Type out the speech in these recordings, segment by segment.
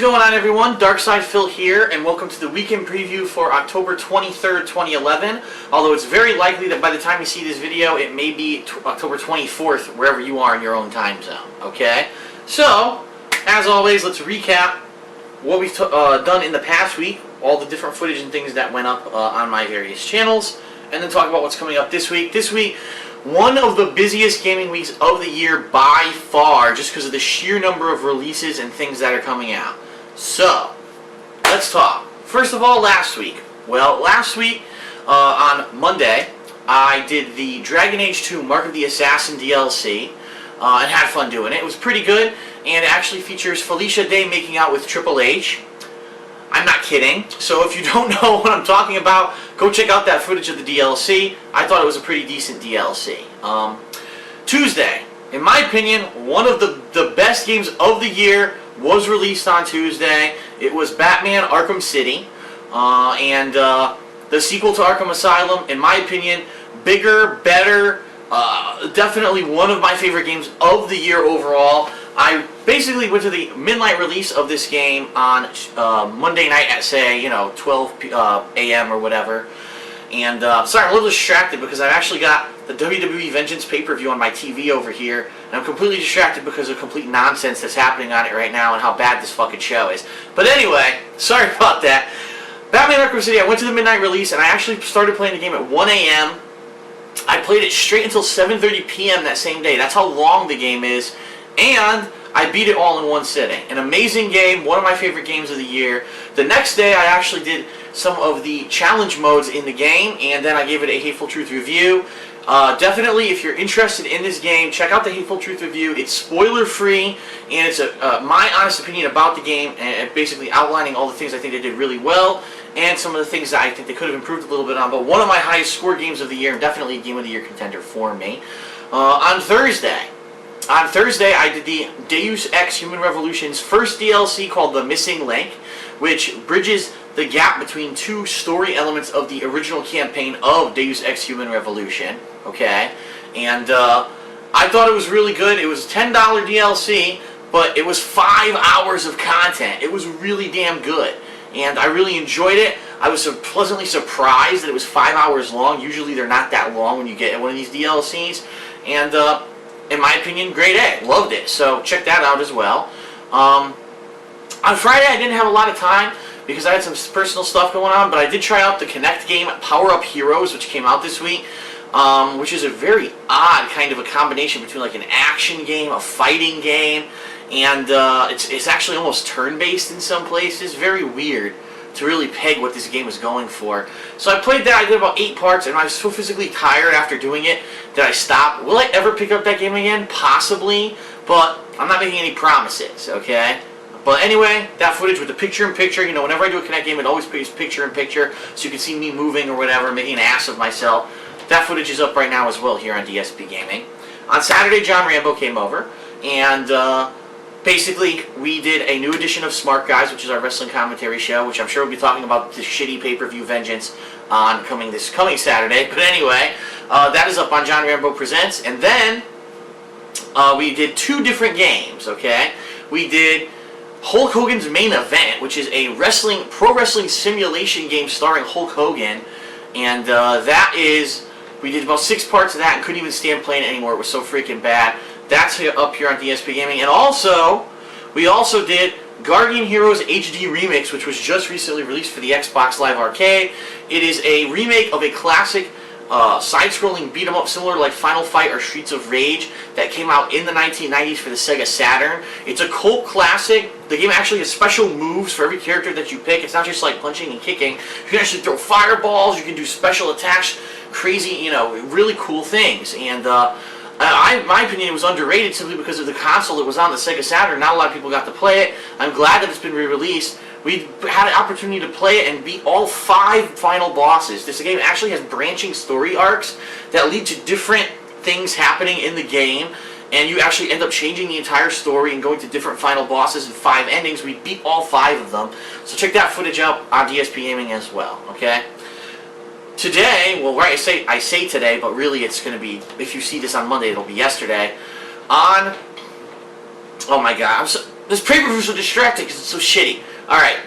going on, everyone? Darkside Phil here, and welcome to the weekend preview for October 23rd, 2011. Although it's very likely that by the time you see this video, it may be October 24th, wherever you are in your own time zone, okay? So, as always, let's recap what we've done in the past week, all the different footage and things that went up on my various channels, and then talk about what's coming up this week. This week, one of the busiest gaming weeks of the year by far, just because of the sheer number of releases and things that are coming out. So, let's talk. First of all, last week. Well, last week, on Monday, I did the Dragon Age 2 Mark of the Assassin DLC, and had fun doing it. It was pretty good, and it actually features Felicia Day making out with Triple H. I'm not kidding. So if you don't know what I'm talking about, go check out that footage of the DLC. I thought it was a pretty decent DLC. Tuesday, in my opinion, one of the best games of the year was released on Tuesday. It was Batman Arkham City, and the sequel to Arkham Asylum, in my opinion, bigger, better, definitely one of my favorite games of the year overall. I basically went to the midnight release of this game on Monday night at, say, 12 a.m. or whatever. And sorry, I'm a little distracted because I've actually got the WWE Vengeance pay-per-view on my TV over here, and I'm completely distracted because of complete nonsense that's happening on it right now and how bad this fucking show is. But anyway, sorry about that. Batman Arkham City, I went to the midnight release, and I actually started playing the game at 1 a.m. I played it straight until 7:30 p.m. that same day. That's how long the game is. And I beat it all in one sitting. An amazing game, one of my favorite games of the year. The next day I actually did some of the challenge modes in the game, and then I gave it a Hateful Truth review. Definitely, if you're interested in this game, check out the Hateful Truth review. It's spoiler-free, and it's my honest opinion about the game, and basically outlining all the things I think they did really well, and some of the things that I think they could have improved a little bit on. But one of my highest score games of the year, and definitely a Game of the Year contender for me. On Thursday, I did the Deus Ex Human Revolution's first DLC called The Missing Link, which bridges the gap between two story elements of the original campaign of Deus Ex Human Revolution, okay? And I thought it was really good. It was a $10 DLC, but it was 5 hours of content. It was really damn good, and I really enjoyed it. I was pleasantly surprised that it was 5 hours long. Usually they're not that long when you get one of these DLCs, and in my opinion, grade A. Loved it. So check that out as well. On Friday, I didn't have a lot of time because I had some personal stuff going on, but I did try out the Kinect game Power Up Heroes, which came out this week, which is a very odd kind of a combination between like an action game, a fighting game, and it's actually almost turn-based in some places. Very weird to really peg what this game is going for. So I played that. I did about 8 parts, and I was so physically tired after doing it that I stopped. Will I ever pick up that game again? Possibly, but I'm not making any promises, okay? But anyway, that footage with the picture-in-picture, whenever I do a Kinect game, it always plays picture-in-picture, so you can see me moving or whatever, making an ass of myself. That footage is up right now as well here on DSPGaming. On Saturday, John Rambo came over, and basically, we did a new edition of Smart Guys, which is our wrestling commentary show, which I'm sure we'll be talking about the shitty pay-per-view Vengeance on this coming Saturday. But anyway, that is up on John Rambo Presents. And then we did 2 different games, okay? We did Hulk Hogan's Main Event, which is a pro wrestling simulation game starring Hulk Hogan. And we did about 6 parts of that and couldn't even stand playing it anymore. It was so freaking bad. That's up here on DSPGaming. And also, we also did Guardian Heroes HD Remix, which was just recently released for the Xbox Live Arcade. It is a remake of a classic side-scrolling beat-em-up similar to like Final Fight or Streets of Rage that came out in the 1990s for the Sega Saturn. It's a cult classic. The game actually has special moves for every character that you pick. It's not just like punching and kicking. You can actually throw fireballs. You can do special attacks, crazy, really cool things. And in my opinion, it was underrated simply because of the console that was on the Sega Saturn. Not a lot of people got to play it. I'm glad that it's been re-released. We had an opportunity to play it and beat all 5 final bosses. This game actually has branching story arcs that lead to different things happening in the game, and you actually end up changing the entire story and going to different final bosses and 5 endings. We beat all 5 of them. So check that footage out on DSPGaming as well, okay? Today, well, right, I say today, but really it's going to be, if you see this on Monday, it'll be yesterday. Oh my god, This pay-per-view is so distracting because it's so shitty. Alright,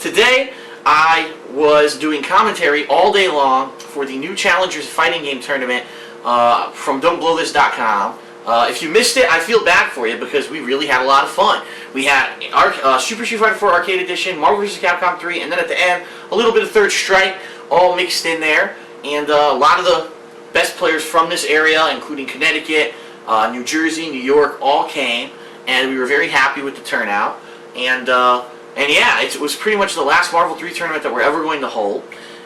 today I was doing commentary all day long for the new Challengers fighting game tournament from Don'tBlowThis.com. If you missed it, I feel bad for you because we really had a lot of fun. We had Super Street Fighter 4 Arcade Edition, Marvel vs. Capcom 3, and then at the end, a little bit of Third Strike, all mixed in there. And a lot of the best players from this area, including Connecticut, New Jersey, New York, all came. And we were very happy with the turnout. And yeah, it was pretty much the last Marvel 3 tournament that we're ever going to hold.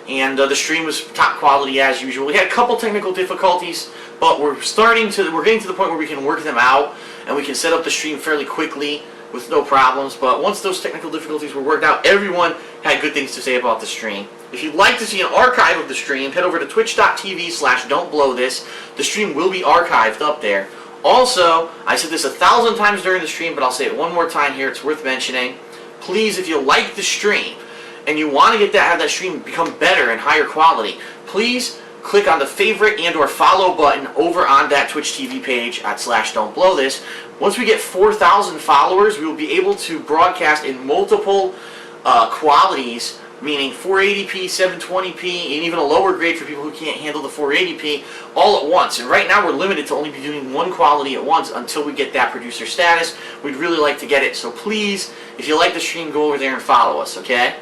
And the stream was top quality as usual. We had a couple technical difficulties, but we're getting to the point where we can work them out, and we can set up the stream fairly quickly with no problems. But once those technical difficulties were worked out, everyone had good things to say about the stream. If you'd like to see an archive of the stream, head over to twitch.tv/don'tblowthis. The stream will be archived up there. Also, I said this 1,000 times during the stream, but I'll say it one more time here. It's worth mentioning. Please, if you like the stream and you want to have that stream become better and higher quality, please click on the favorite and or follow button over on that Twitch TV page at /don'tblowthis. Once we get 4,000 followers, we will be able to broadcast in multiple qualities, meaning 480p, 720p, and even a lower grade for people who can't handle the 480p all at once. And right now we're limited to only be doing one quality at once until we get that producer status. We'd really like to get it, so please, if you like the stream, go over there and follow us, okay?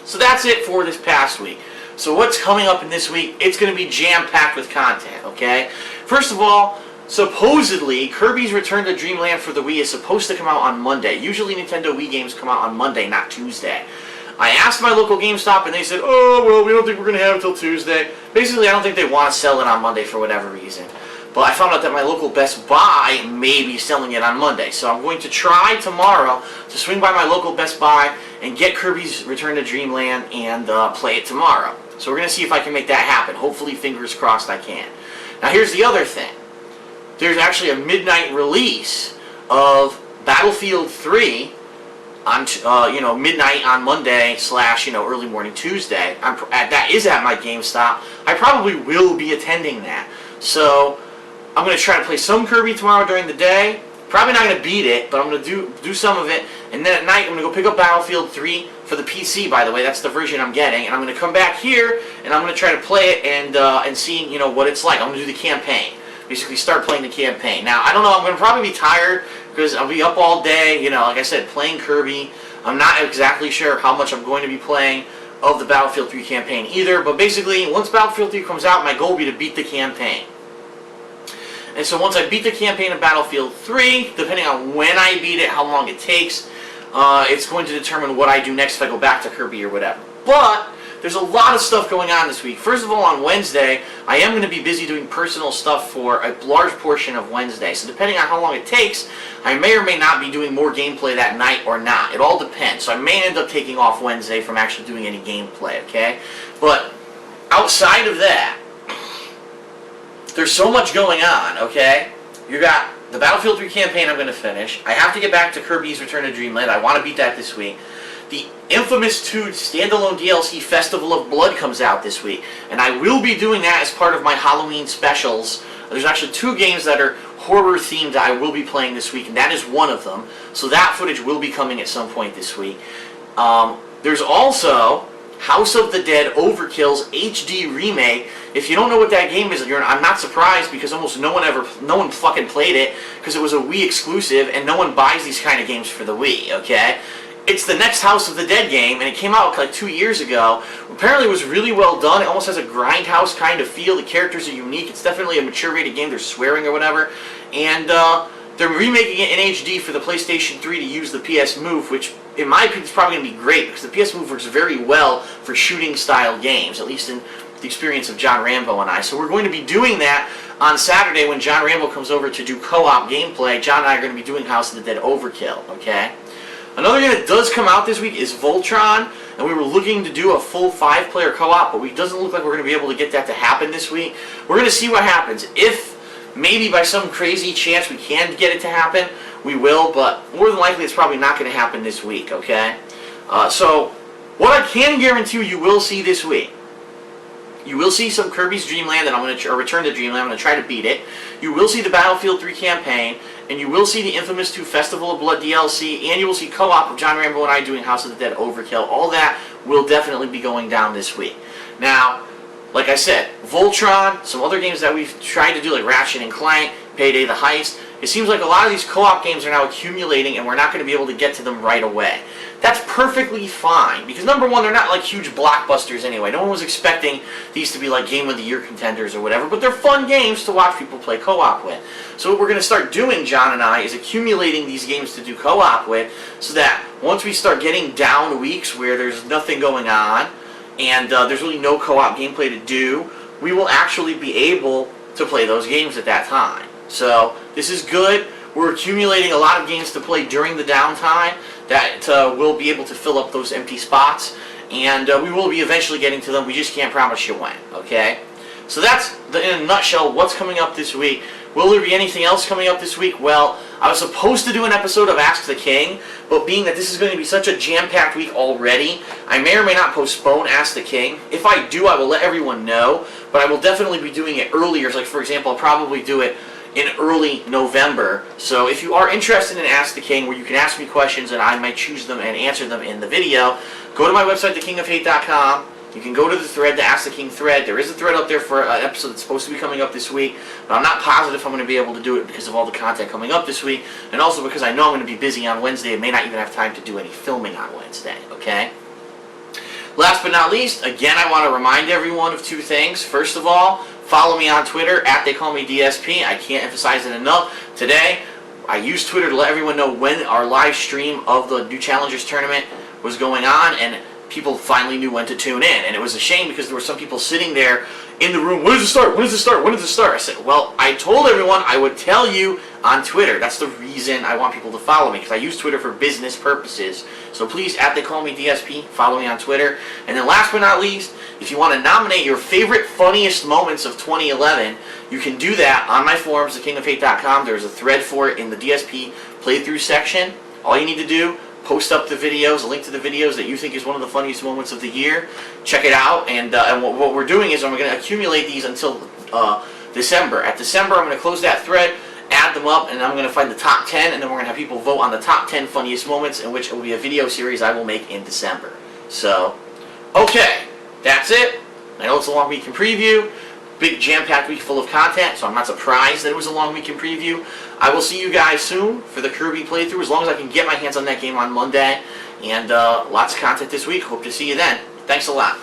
So that's it for this past week. So what's coming up in this week? It's going to be jam-packed with content, okay? First of all, supposedly, Kirby's Return to Dreamland for the Wii is supposed to come out on Monday. Usually Nintendo Wii games come out on Monday, not Tuesday. I asked my local GameStop and they said, oh, well, we don't think we're going to have it until Tuesday. Basically, I don't think they want to sell it on Monday for whatever reason. But I found out that my local Best Buy may be selling it on Monday. So I'm going to try tomorrow to swing by my local Best Buy and get Kirby's Return to Dreamland and play it tomorrow. So we're going to see if I can make that happen. Hopefully, fingers crossed, I can. Now, here's the other thing. There's actually a midnight release of Battlefield 3 on midnight on Monday / early morning Tuesday. That is at my GameStop. I probably will be attending that. So I'm going to try to play some Kirby tomorrow during the day. Probably not going to beat it, but I'm going to do some of it. And then at night, I'm going to go pick up Battlefield 3 for the PC, by the way. That's the version I'm getting. And I'm going to come back here, and I'm going to try to play it and see what it's like. I'm going to do the campaign. Basically start playing the campaign. Now, I don't know, I'm going to probably be tired because I'll be up all day, like I said, playing Kirby. I'm not exactly sure how much I'm going to be playing of the Battlefield 3 campaign either, but basically, once Battlefield 3 comes out, my goal will be to beat the campaign. And so once I beat the campaign of Battlefield 3, depending on when I beat it, how long it takes, it's going to determine what I do next if I go back to Kirby or whatever. But there's a lot of stuff going on this week. First of all, on Wednesday, I am going to be busy doing personal stuff for a large portion of Wednesday. So depending on how long it takes, I may or may not be doing more gameplay that night or not. It all depends. So I may end up taking off Wednesday from actually doing any gameplay, okay? But outside of that, there's so much going on, okay? You got the Battlefield 3 campaign I'm going to finish. I have to get back to Kirby's Return to Dreamland. I want to beat that this week. The Infamous 2 standalone DLC Festival of Blood comes out this week, and I will be doing that as part of my Halloween specials. There's actually 2 games that are horror themed that I will be playing this week, and that is one of them. So that footage will be coming at some point this week. There's also House of the Dead Overkill's HD remake. If you don't know what that game is, I'm not surprised because almost no one fucking played it because it was a Wii exclusive, and no one buys these kind of games for the Wii, okay? It's the next House of the Dead game, and it came out like 2 years ago. Apparently it was really well done. It almost has a grindhouse kind of feel. The characters are unique. It's definitely a mature rated game. They're swearing or whatever. And they're remaking it in HD for the PlayStation 3 to use the PS Move, which in my opinion is probably going to be great because the PS Move works very well for shooting style games, at least in the experience of John Rambo and I. So we're going to be doing that on Saturday when John Rambo comes over to do co-op gameplay. John and I are going to be doing House of the Dead Overkill, okay? Another game that does come out this week is Voltron, and we were looking to do a full 5-player co-op, but it doesn't look like we're going to be able to get that to happen this week. We're going to see what happens. If maybe by some crazy chance we can get it to happen, we will, but more than likely it's probably not going to happen this week, okay? So, what I can guarantee you will see this week You will see some Kirby's Dream Land, and I'm going to Return to Dreamland. I'm going to try to beat it. You will see the Battlefield 3 campaign, and you will see the Infamous 2 Festival of Blood DLC, and you will see co-op of John Rambo and I doing House of the Dead Overkill. All that will definitely be going down this week. Now, like I said, Voltron, some other games that we've tried to do, like Ratchet and Clank, Payday the Heist, it seems like a lot of these co-op games are now accumulating, and we're not going to be able to get to them right away. That's perfectly fine, because number one, they're not like huge blockbusters anyway. No one was expecting these to be like Game of the Year contenders or whatever, but they're fun games to watch people play co-op with. So what we're going to start doing, John and I, is accumulating these games to do co-op with, so that once we start getting down weeks where there's nothing going on, and there's really no co-op gameplay to do, we will actually be able to play those games at that time. So this is good. We're accumulating a lot of games to play during the downtime that will be able to fill up those empty spots, and we will be eventually getting to them. We just can't promise you when, okay? So that's, in a nutshell, what's coming up this week. Will there be anything else coming up this week? Well, I was supposed to do an episode of Ask the King, but being that this is going to be such a jam-packed week already, I may or may not postpone Ask the King. If I do, I will let everyone know, but I will definitely be doing it earlier. Like, for example, I'll probably do it in early November. So if you are interested in Ask the King, where you can ask me questions and I might choose them and answer them in the video, go to my website, thekingofhate.com. You can go to the thread, the Ask the King thread. There is a thread up there for an episode that's supposed to be coming up this week, but I'm not positive if I'm going to be able to do it because of all the content coming up this week, and also because I know I'm going to be busy on Wednesday and may not even have time to do any filming on Wednesday, okay? Last but not least, again, I want to remind everyone of two things. First of all, follow me on Twitter, @TheyCallMeDSP. I can't emphasize it enough. Today, I used Twitter to let everyone know when our live stream of the New Challengers Tournament was going on, and people finally knew when to tune in. And it was a shame because there were some people sitting there in the room, when does it start? When does it start? When does it start? I said, well, I told everyone I would tell you on Twitter. That's the reason I want people to follow me, because I use Twitter for business purposes. So please, @TheyCallMeDSP, follow me on Twitter. And then last but not least, if you want to nominate your favorite funniest moments of 2011, you can do that on my forums, thekingofhate.com. There's a thread for it in the DSP playthrough section. All you need to do, post up the videos, a link to the videos that you think is one of the funniest moments of the year. Check it out, and what we're doing is I'm going to accumulate these until December. At December, I'm going to close that thread, add them up, and I'm going to find the top 10, and then we're going to have people vote on the top 10 funniest moments, in which it will be a video series I will make in December. So, okay, that's it. I know it's a long week in preview. Big jam-packed week full of content, so I'm not surprised that it was a long week in preview. I will see you guys soon for the Kirby playthrough, as long as I can get my hands on that game on Monday. And lots of content this week. Hope to see you then. Thanks a lot.